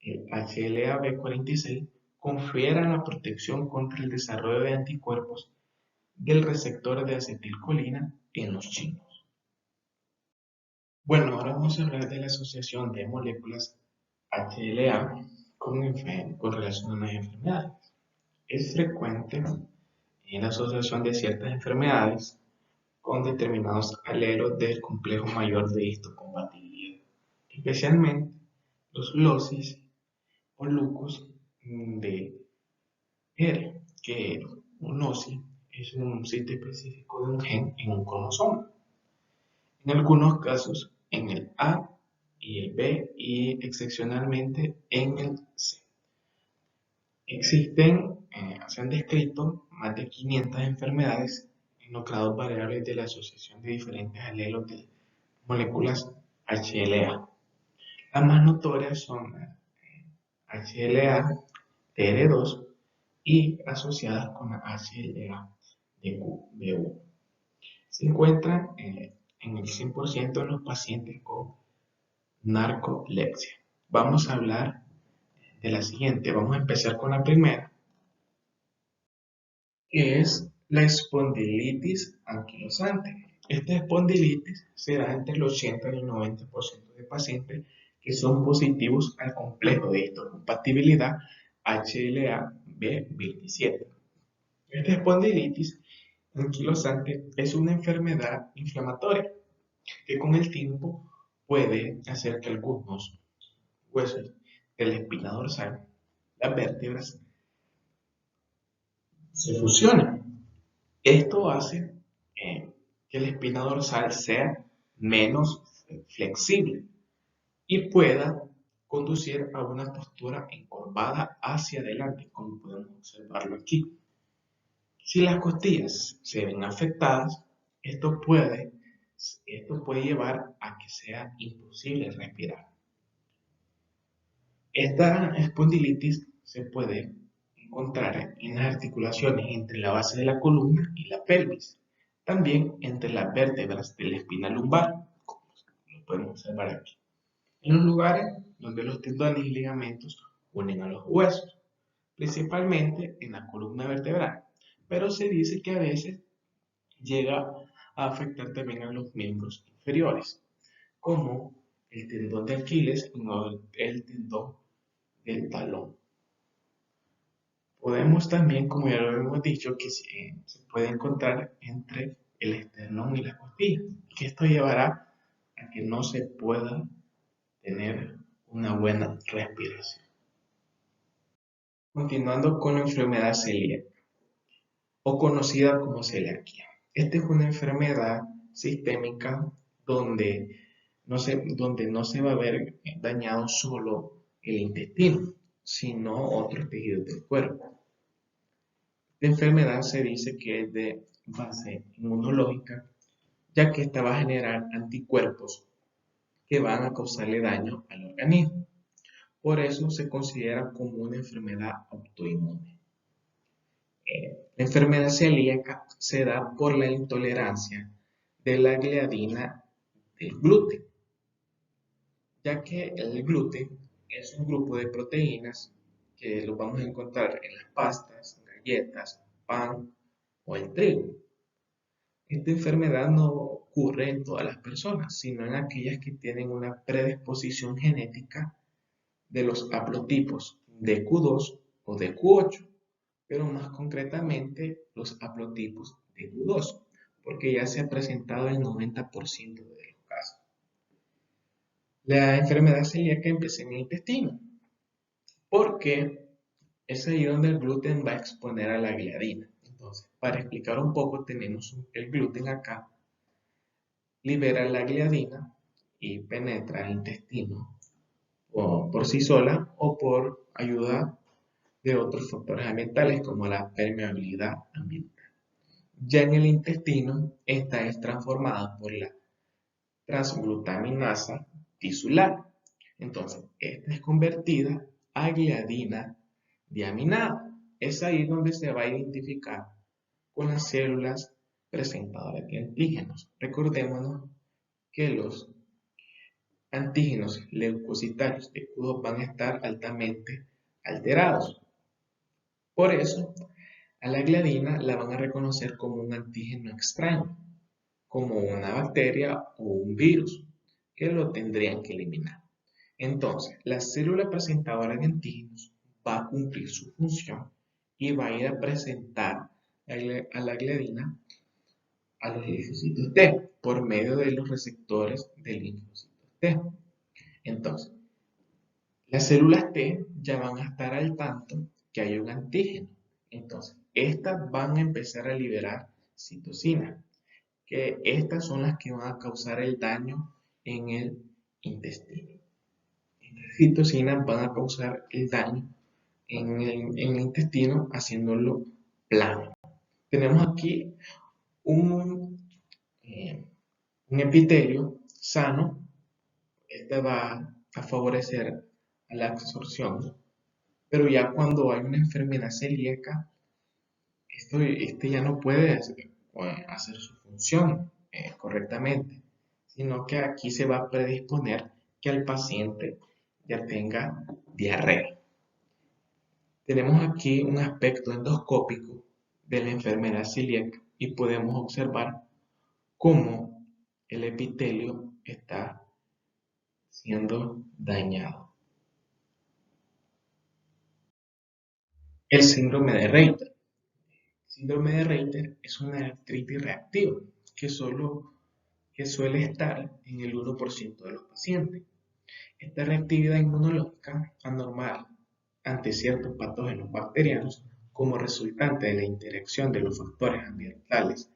el HLA-B46 confiere la protección contra el desarrollo de anticuerpos del receptor de acetilcolina en los chinos. Bueno, ahora vamos a hablar de la asociación de moléculas HLA con relación a las enfermedades. Es frecuente en la asociación de ciertas enfermedades con determinados alelos del complejo mayor de histocompatibilidad, especialmente los locis o lucos de R, que un loci es un sitio específico de un gen en un cromosoma. En algunos casos en el A y el B y excepcionalmente en el C. Se han descrito más de 500 enfermedades en los grados variables de la asociación de diferentes alelos de moléculas HLA. Las más notorias son HLA, TR2 y asociadas con la HLA de QBU. Se encuentran en el 100% de los pacientes con narcolepsia. Vamos a hablar de la siguiente. Vamos a empezar con la primera, que es la espondilitis anquilosante. Esta espondilitis se da entre el 80 y el 90% de pacientes que son positivos al complejo de histocompatibilidad HLA-B27. Esta espondilitis anquilosante es una enfermedad inflamatoria que con el tiempo puede hacer que algunos huesos de la espina dorsal, las vértebras, se fusionen. Esto hace que la espina dorsal sea menos flexible y pueda conducir a una postura encorvada hacia adelante, como podemos observarlo aquí. Si las costillas se ven afectadas, esto puede Esto puede llevar a que sea imposible respirar. Esta espondilitis se puede encontrar en las articulaciones entre la base de la columna y la pelvis, también entre las vértebras de la espina lumbar, como lo podemos observar aquí, en los lugares donde los tendones y ligamentos unen a los huesos, principalmente en la columna vertebral, pero se dice que a veces llega a afectar también a los miembros inferiores, como el tendón de Aquiles o el tendón del talón. Podemos también, como ya lo hemos dicho, que se puede encontrar entre el esternón y las costillas, que esto llevará a que no se pueda tener una buena respiración. Continuando con la enfermedad celíaca, o conocida como celiaquía. Esta es una enfermedad sistémica donde no se va a ver dañado solo el intestino, sino otros tejidos del cuerpo. La enfermedad se dice que es de base inmunológica, ya que esta va a generar anticuerpos que van a causarle daño al organismo. Por eso se considera como una enfermedad autoinmune. La enfermedad celíaca se da por la intolerancia de la gliadina del gluten, ya que el gluten es un grupo de proteínas que lo vamos a encontrar en las pastas, galletas, pan o el trigo. Esta enfermedad no ocurre en todas las personas, sino en aquellas que tienen una predisposición genética de los haplotipos de Q2 o de Q8, pero más concretamente los haplotipos de Q2, porque ya se ha presentado el 90% de los casos. La enfermedad celíaca empieza en el intestino, porque es ahí donde el gluten va a exponer a la gliadina. Entonces, para explicar un poco, tenemos el gluten acá, libera la gliadina y penetra el intestino o por sí sola o por ayuda de otros factores ambientales como la permeabilidad ambiental. Ya en el intestino, esta es transformada por la transglutaminasa tisular. Entonces, esta es convertida a gliadina diaminada. Es ahí donde se va a identificar con las células presentadoras de antígenos. Recordémonos que los antígenos leucocitarios de Q2 van a estar altamente alterados. Por eso, a la gliadina la van a reconocer como un antígeno extraño, como una bacteria o un virus, que lo tendrían que eliminar. Entonces, la célula presentadora de antígenos va a cumplir su función y va a ir a presentar a la gliadina a los linfocitos T por medio de los receptores de linfocitos T. Entonces, las células T ya van a estar al tanto que hay un antígeno. Entonces, estas van a empezar a liberar citocinas, que estas son las que van a causar el daño en el intestino. Estas citocinas van a causar el daño en el intestino haciéndolo plano. Tenemos aquí eh, un epitelio sano. Este va a favorecer a la absorción, pero ya cuando hay una enfermedad celíaca, este ya no puede hacer su función correctamente, sino que aquí se va a predisponer que el paciente ya tenga diarrea. Tenemos aquí un aspecto endoscópico de la enfermedad celíaca y podemos observar cómo el epitelio está siendo dañado. El síndrome de Reiter. El síndrome de Reiter es una artritis reactiva que suele estar en el 1% de los pacientes. Esta reactividad inmunológica anormal ante ciertos patógenos bacterianos como resultante de la interacción de los factores ambientales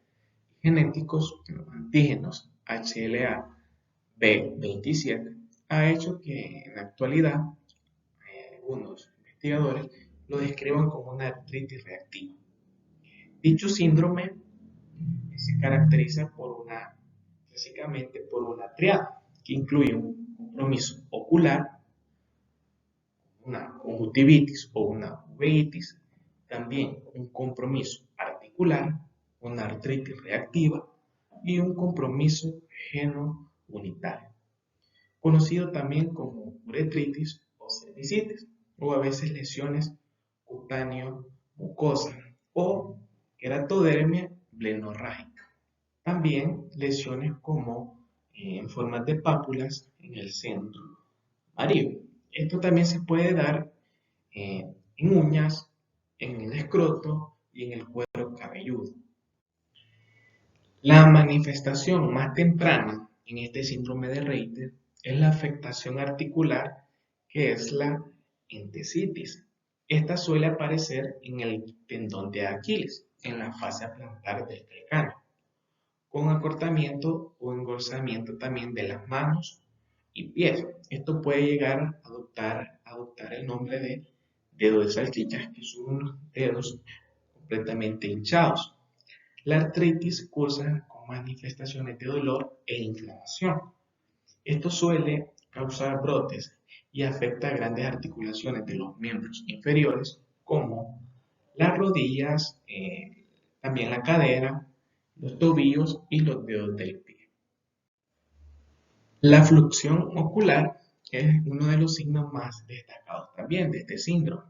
y genéticos, los antígenos HLA-B27, ha hecho que en la actualidad algunos investigadores lo describan como una artritis reactiva. Dicho síndrome se caracteriza por una básicamente por una triada que incluye un compromiso ocular, una conjuntivitis o una uveitis, también un compromiso articular, una artritis reactiva y un compromiso genounitario, conocido también como uretritis o cervicitis, o a veces lesiones cutáneo-mucosa o queratodermia blenorrágica. También lesiones como en formas de pápulas en el centro amarillo. Esto también se puede dar en uñas, en el escroto y en el cuero cabelludo. La manifestación más temprana en este síndrome de Reiter es la afectación articular, que es la entesitis. Esta suele aparecer en el tendón de Aquiles, en la fascia plantar del calcáneo, con acortamiento o engrosamiento también de las manos y pies. Esto puede llegar a adoptar el nombre de dedo de salchichas, que son unos dedos completamente hinchados. La artritis cursa con manifestaciones de dolor e inflamación. Esto suele causar brotes y afecta a grandes articulaciones de los miembros inferiores, como las rodillas, también la cadera, los tobillos y los dedos del pie. La fluxión ocular es uno de los signos más destacados también de este síndrome.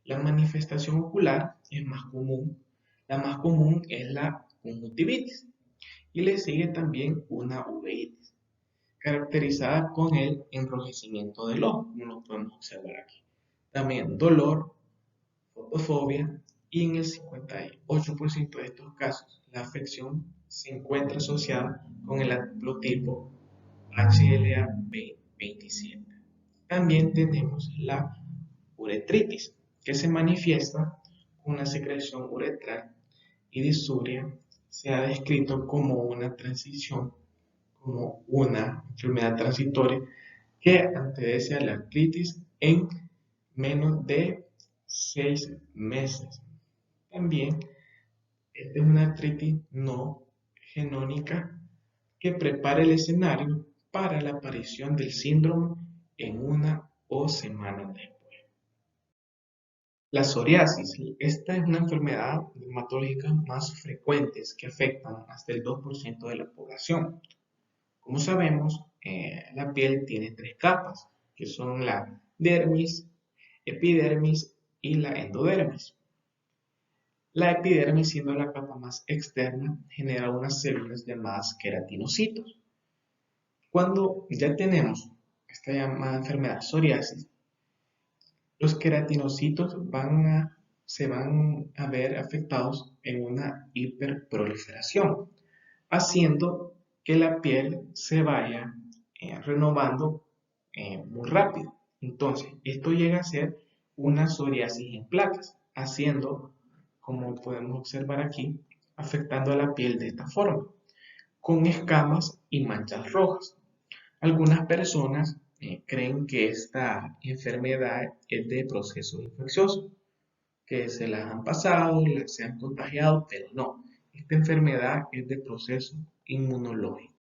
La manifestación ocular es más común. La más común es la conjuntivitis y le sigue también una uveitis, caracterizada con el enrojecimiento del ojo, como lo podemos observar aquí. También dolor, fotofobia y en el 58% de estos casos la afección se encuentra asociada con el haplotipo HLA-27. También tenemos la uretritis, que se manifiesta con una secreción uretral y disuria. Se ha descrito como una transición, como una enfermedad transitoria que antecede a la artritis en menos de 6 meses. También esta es una artritis no genónica que prepara el escenario para la aparición del síndrome en una o semanas después. La psoriasis, esta es una enfermedad dermatológica más frecuente que afectan hasta el 2% de la población. Como sabemos, la piel tiene 3 capas, que son la dermis, epidermis y la endodermis. La epidermis, siendo la capa más externa, genera unas células llamadas queratinocitos. Cuando ya tenemos esta llamada enfermedad psoriasis, los queratinocitos se van a ver afectados en una hiperproliferación, haciendo que la piel se vaya renovando muy rápido. Entonces, esto llega a ser una psoriasis en placas, haciendo, como podemos observar aquí, afectando a la piel de esta forma, con escamas y manchas rojas. Algunas personas creen que esta enfermedad es de proceso infeccioso, que se las han pasado, se han contagiado, pero no. Esta enfermedad es de proceso inmunológico.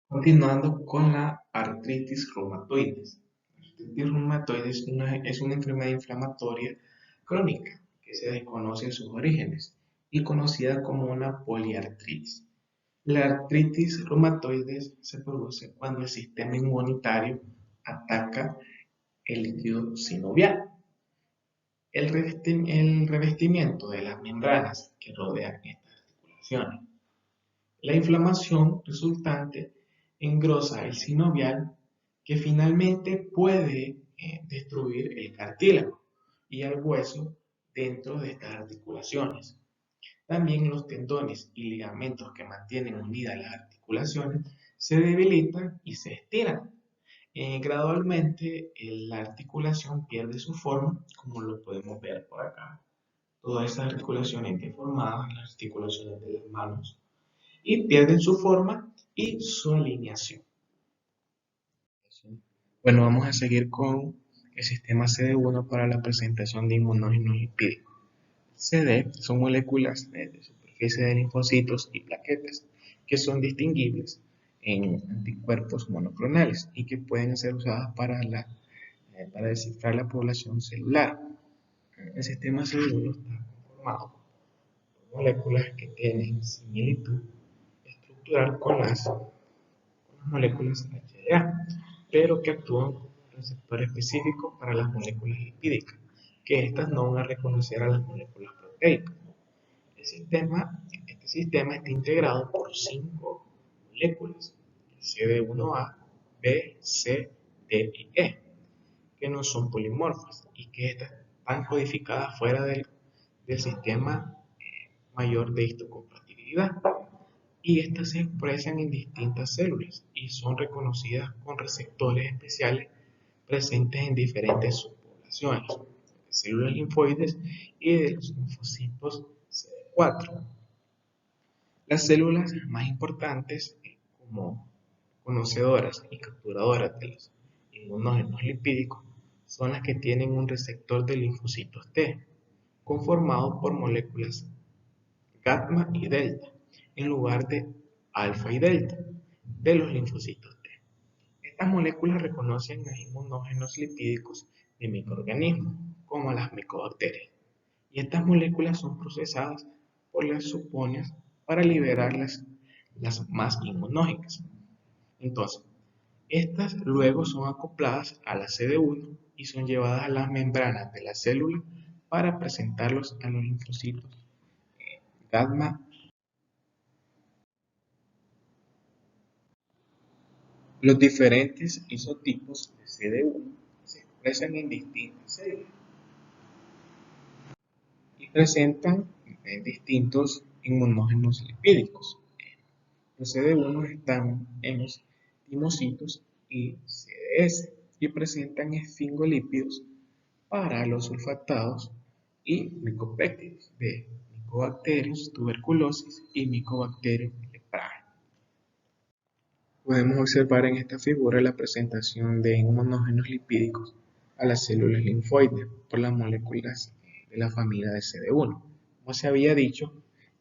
Continuando con la artritis reumatoide. La artritis reumatoide es una enfermedad inflamatoria crónica que se desconoce sus orígenes y conocida como una poliartritis. La artritis reumatoide se produce cuando el sistema inmunitario ataca el líquido sinovial. El revestimiento de las membranas que rodean estas articulaciones. La inflamación resultante engrosa el sinovial, que finalmente puede destruir el cartílago y el hueso dentro de estas articulaciones. También los tendones y ligamentos que mantienen unidas las articulaciones se debilitan y se estiran. Gradualmente la articulación pierde su forma, como lo podemos ver por acá. Todas esas articulaciones deformadas, las articulaciones de las manos, y pierden su forma y su alineación. Bueno, vamos a seguir con el sistema CD1 para la presentación de inmunógenos lipídicos. CD son moléculas de superficie de linfocitos y plaquetas que son distinguibles en anticuerpos monoclonales y que pueden ser usadas para descifrar la población celular. El sistema celular está conformado por moléculas que tienen similitud estructural con las moléculas HLA, pero que actúan como un receptor específico para las moléculas lipídicas, que éstas no van a reconocer a las moléculas proteicas. Este sistema está integrado por 5 moléculas, CD1A, B, C, D y E, que no son polimorfas y que están codificadas fuera del sistema mayor de histocompatibilidad. Y estas se expresan en distintas células y son reconocidas con receptores especiales presentes en diferentes subpoblaciones de células linfoides y de los linfocitos CD4. Las células más importantes, como conocedoras y capturadoras de los inmunógenos lipídicos, son las que tienen un receptor de linfocitos T, conformado por moléculas gamma y delta, en lugar de alfa y delta, de los linfocitos T. Estas moléculas reconocen a inmunógenos lipídicos de microorganismos, como las micobacterias, y estas moléculas son procesadas por las supones para liberar las más inmunológicas. Entonces, estas luego son acopladas a la CD1 y son llevadas a las membranas de la célula para presentarlos a los linfocitos gamma. Los diferentes isotipos de CD1 se expresan en distintas células y presentan distintos inmunógenos lipídicos. Los CD1 están en los timocitos y CDS y presentan esfingolípidos para los sulfatados y micopéptidos de Mycobacterium tuberculosis y Mycobacterium leprae. Podemos observar en esta figura la presentación de inmunógenos lipídicos a las células linfoides por las moléculas de la familia de CD1. Como se había dicho,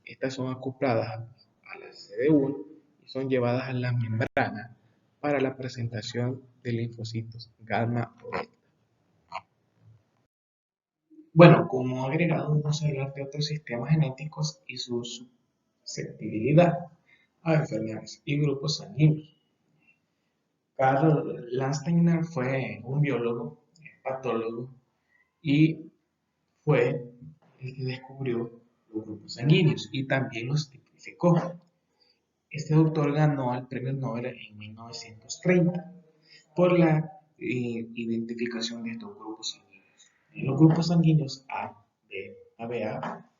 estas son acopladas a la CD1 y son llevadas a la membrana para la presentación de linfocitos gamma o delta. Bueno, como agregado vamos a hablar de otros sistemas genéticos y su susceptibilidad a enfermedades y grupos sanguíneos. Karl Landsteiner fue un biólogo, patólogo y fue el que descubrió los grupos sanguíneos y también los tipificó. Este doctor ganó el premio Nobel en 1930 por la identificación de estos grupos sanguíneos. Los grupos sanguíneos A, B, ABA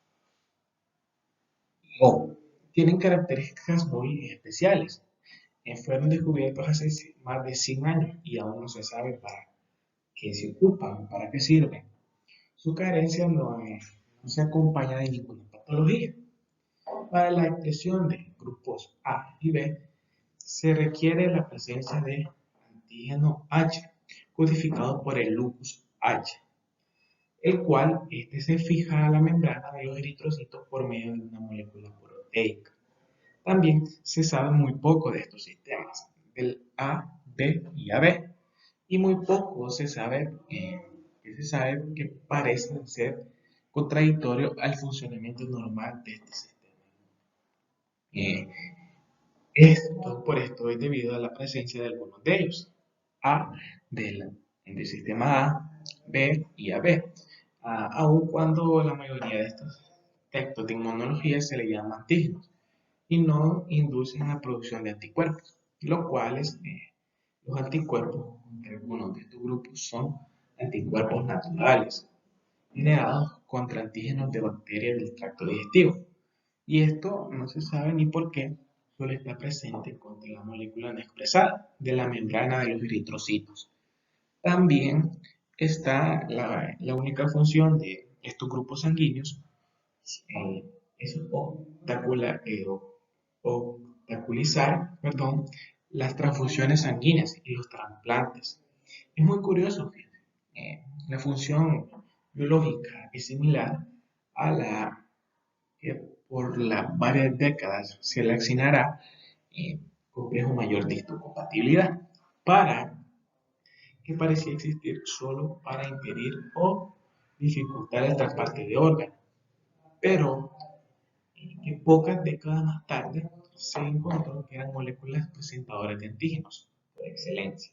y O tienen características muy especiales. Fueron descubiertos hace más de 100 años y aún no se sabe para qué se ocupan, para qué sirven. Su carencia no se acompaña de ninguna patología. Para la expresión de grupos A y B se requiere la presencia de antígeno H, codificado por el lupus H, el cual se fija a la membrana de los eritrocitos por medio de una molécula proteica. También se sabe muy poco de estos sistemas, del A, B y AB, y muy poco se sabe que parecen ser contradictorios al funcionamiento normal de este sistema. Por esto es debido a la presencia de algunos de ellos, A del sistema A, B y AB, aun cuando la mayoría de estos textos de inmunología se le llaman antígenos y no inducen a la producción de anticuerpos, los cuales los anticuerpos contra algunos de estos grupos son anticuerpos naturales, generados contra antígenos de bacterias del tracto digestivo. Y esto no se sabe ni por qué suele estar presente contra la molécula no expresada de la membrana de los eritrocitos. También está la única función de estos grupos sanguíneos es obstaculizar las transfusiones sanguíneas y los trasplantes. Es muy curioso, la función biológica es similar a la que por las varias décadas se le asignará complejo mayor de histocompatibilidad, para que parecía existir solo para impedir o dificultar el trasplante de órganos, pero que pocas décadas más tarde se encontró que eran moléculas presentadoras de antígenos, por excelencia,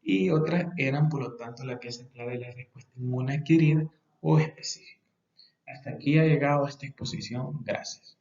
y otras eran por lo tanto la pieza clave de la respuesta inmune adquirida o específica. Hasta aquí ha llegado esta exposición. Gracias.